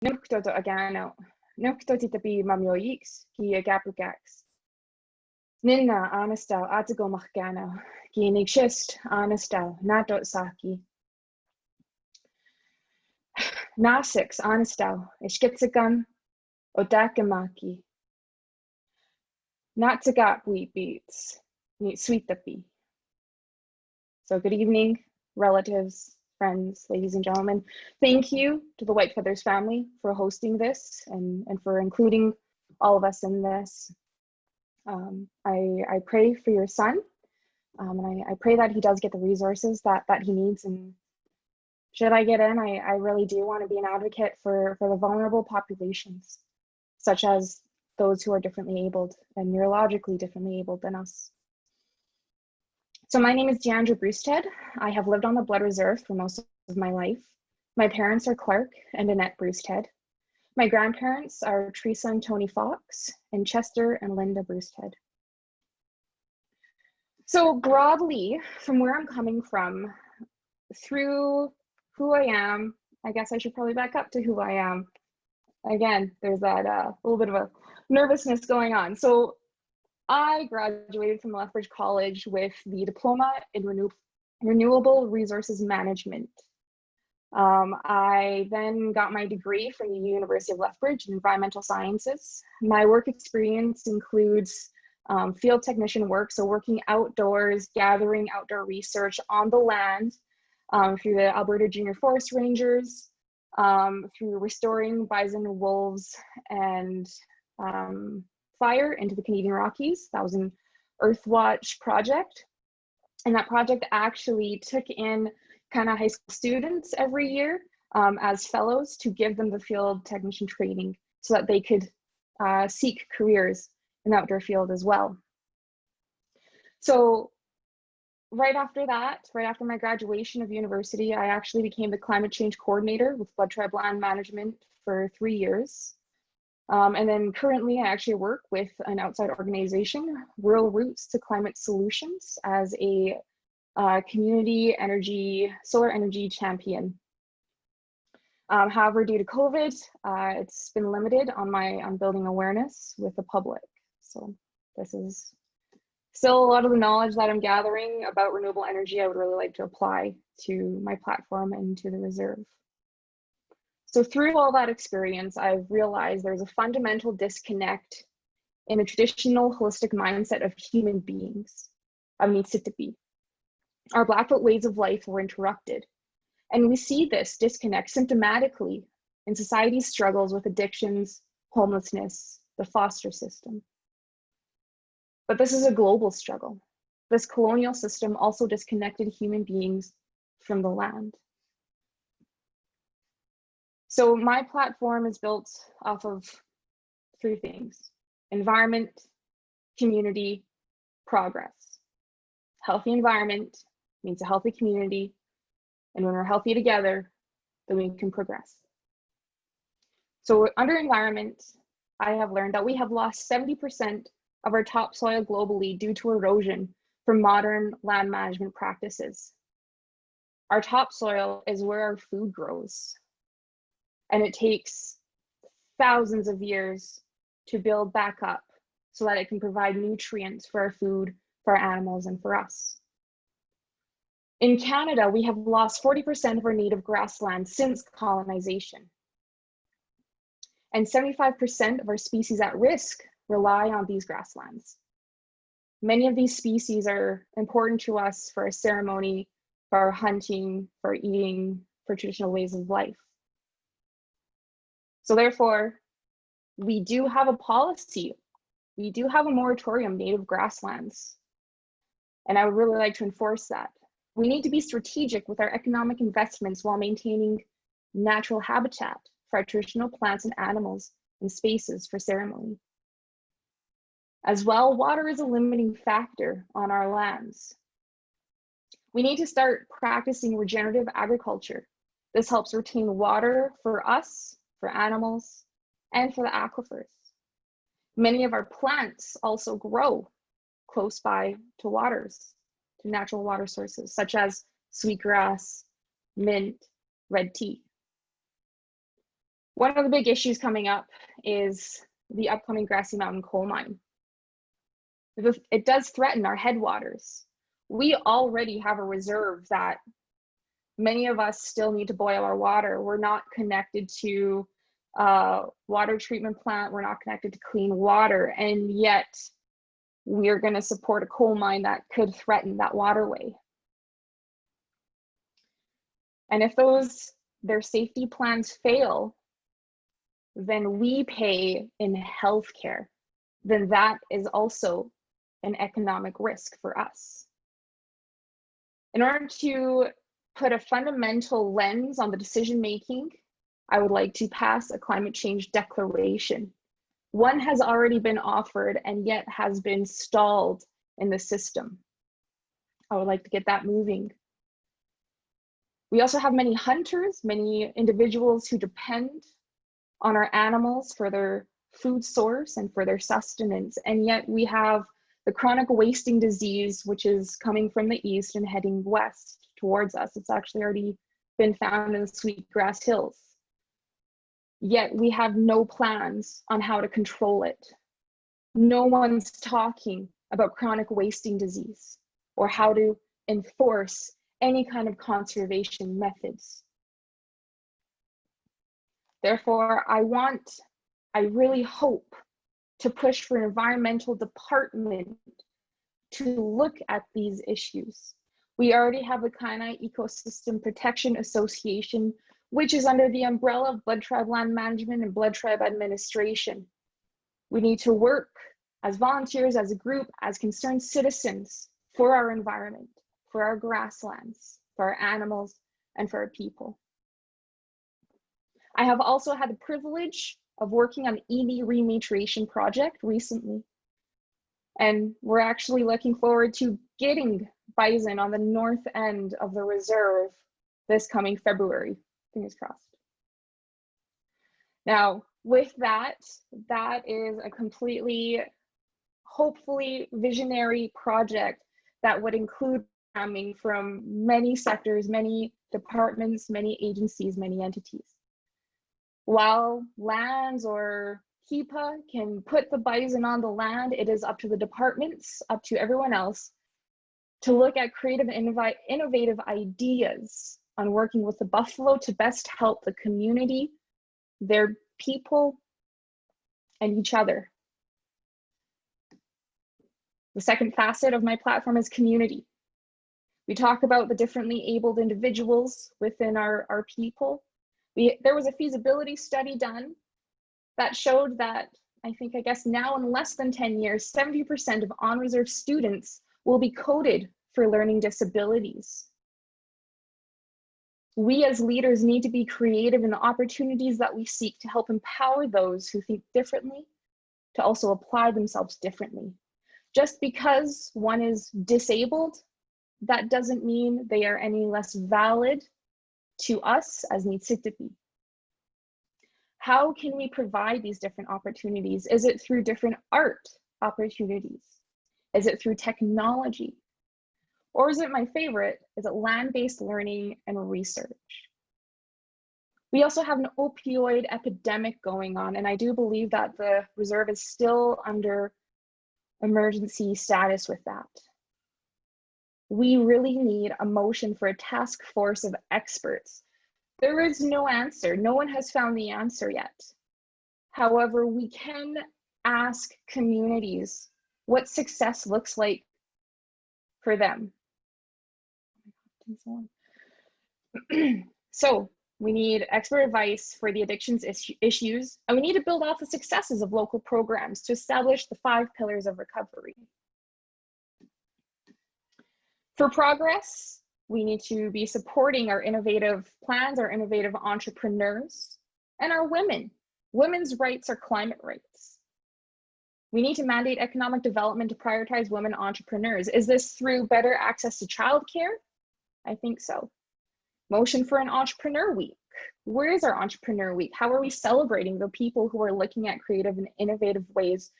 Nuchtod agano, nuchtod itabi mamioix, ki agapugax. Ninna anastal atagomach gano, ki nigshist anastal, natot saki. Nasix anastal, ishkitsagan, odakamaki. Natsagat wheat beats, neat sweet tapi. So good evening, relatives, friends, ladies and gentlemen. Thank you to the White Feathers family for hosting this and for including all of us in this. I pray for your son, and I pray that he does get the resources that he needs. And should I get in, I really do want to be an advocate for the vulnerable populations, such as those who are differently abled and neurologically differently abled than us. So my name is Diandra Bruised Head. I have lived on the Blood Reserve for most of my life. My parents are Clark and Annette Bruised Head. My grandparents are Teresa and Tony Fox, and Chester and Linda Bruised Head. So broadly, from where I'm coming from, through who I am, I guess I should probably back up to who I am. Again, there's that little bit of a nervousness going on. So I graduated from Lethbridge College with the diploma in renewable resources management. I then got my degree from the University of Lethbridge in environmental sciences. My work experience includes field technician work, so working outdoors, gathering outdoor research on the land through the Alberta Junior Forest Rangers, through restoring bison, wolves, and fire into the Canadian Rockies. That was an Earthwatch project. And that project actually took in kind of high school students every year as fellows to give them the field technician training so that they could seek careers in the outdoor field as well. So right after that, right after my graduation of university, I actually became the climate change coordinator with Blood Tribe Land Management for 3 years. And then currently I actually work with an outside organization, Rural Roots to Climate Solutions, as a community energy, solar energy champion. However, due to COVID, it's been limited on building awareness with the public. So this is still a lot of the knowledge that I'm gathering about renewable energy I would really like to apply to my platform and to the reserve. So through all that experience, I've realized there's a fundamental disconnect in the traditional holistic mindset of human beings, of Mitsitapi. Our Blackfoot ways of life were interrupted. And we see this disconnect symptomatically in society's struggles with addictions, homelessness, the foster system. But this is a global struggle. This colonial system also disconnected human beings from the land. So my platform is built off of 3 things: environment, community, progress. Healthy environment means a healthy community. And when we're healthy together, then we can progress. So under environment, I have learned that we have lost 70% of our topsoil globally due to erosion from modern land management practices. Our topsoil is where our food grows. And it takes thousands of years to build back up so that it can provide nutrients for our food, for our animals, and for us. In Canada, we have lost 40% of our native grassland since colonization. And 75% of our species at risk rely on these grasslands. Many of these species are important to us for our ceremony, for our hunting, for eating, for traditional ways of life. So therefore, we do have a policy. We do have a moratorium, native grasslands. And I would really like to enforce that. We need to be strategic with our economic investments while maintaining natural habitat for our traditional plants and animals and spaces for ceremony. As well, water is a limiting factor on our lands. We need to start practicing regenerative agriculture. This helps retain water for us, for animals, and for the aquifers. Many of our plants also grow close by to waters, to natural water sources, such as sweetgrass, mint, red tea. One of the big issues coming up is the upcoming Grassy Mountain coal mine. It does threaten our headwaters. We already have a reserve that many of us still need to boil our water. We're not connected to a water treatment plant. We're not connected to clean water. And yet we're going to support a coal mine that could threaten that waterway. And if their safety plans fail, then we pay in healthcare. Then that is also an economic risk for us. In order to put a fundamental lens on the decision making, I would like to pass a climate change declaration. One has already been offered and yet has been stalled in the system. I would like to get that moving. We also have many hunters, many individuals who depend on our animals for their food source and for their sustenance. And yet we have the chronic wasting disease, which is coming from the east and heading west towards us. It's actually already been found in the Sweetgrass Hills. Yet we have no plans on how to control it. No one's talking about chronic wasting disease or how to enforce any kind of conservation methods. Therefore, I really hope to push for an environmental department to look at these issues. We already have the Kainai Ecosystem Protection Association, which is under the umbrella of Blood Tribe Land Management and Blood Tribe Administration. We need to work as volunteers, as a group, as concerned citizens for our environment, for our grasslands, for our animals, and for our people. I have also had the privilege of working on the EV rematriation project recently. And we're actually looking forward to getting bison on the north end of the reserve this coming February, fingers crossed. Now, with that is a completely, hopefully visionary project that would include programming from many sectors, many departments, many agencies, many entities. While lands or HEPA can put the bison on the land, it is up to the departments, up to everyone else, to look at creative and innovative ideas on working with the buffalo to best help the community, their people, and each other. The second facet of my platform is community. We talk about the differently abled individuals within our people. There was a feasibility study done that showed that, I guess now in less than 10 years, 70% of on-reserve students will be coded for learning disabilities. We as leaders need to be creative in the opportunities that we seek to help empower those who think differently to also apply themselves differently. Just because one is disabled, that doesn't mean they are any less valid to us as Niitsitapi. How can we provide these different opportunities? Is it through different art opportunities? Is it through technology? Or is it my favorite, is it land-based learning and research? We also have an opioid epidemic going on, and I do believe that the reserve is still under emergency status with that. We really need a motion for a task force of experts. There is no answer. No one has found the answer yet. However, we can ask communities what success looks like for them. So we need expert advice for the addictions issues, and we need to build off the successes of local programs to establish the 5 pillars of recovery. For progress, we need to be supporting our innovative plans, our innovative entrepreneurs, and our women. Women's rights are climate rights. We need to mandate economic development to prioritize women entrepreneurs. Is this through better access to childcare? I think so. Motion for an entrepreneur week. Where is our entrepreneur week? How are we celebrating the people who are looking at creative and innovative ways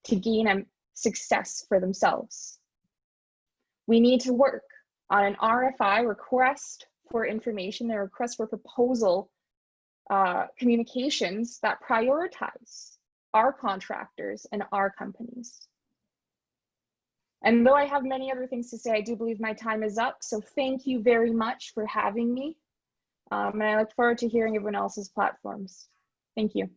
to gain success for themselves? We need to work on an RFI, request for information, a request for proposal communications that prioritize our contractors and our companies. And though I have many other things to say, I do believe my time is up. So thank you very much for having me. And I look forward to hearing everyone else's platforms. Thank you.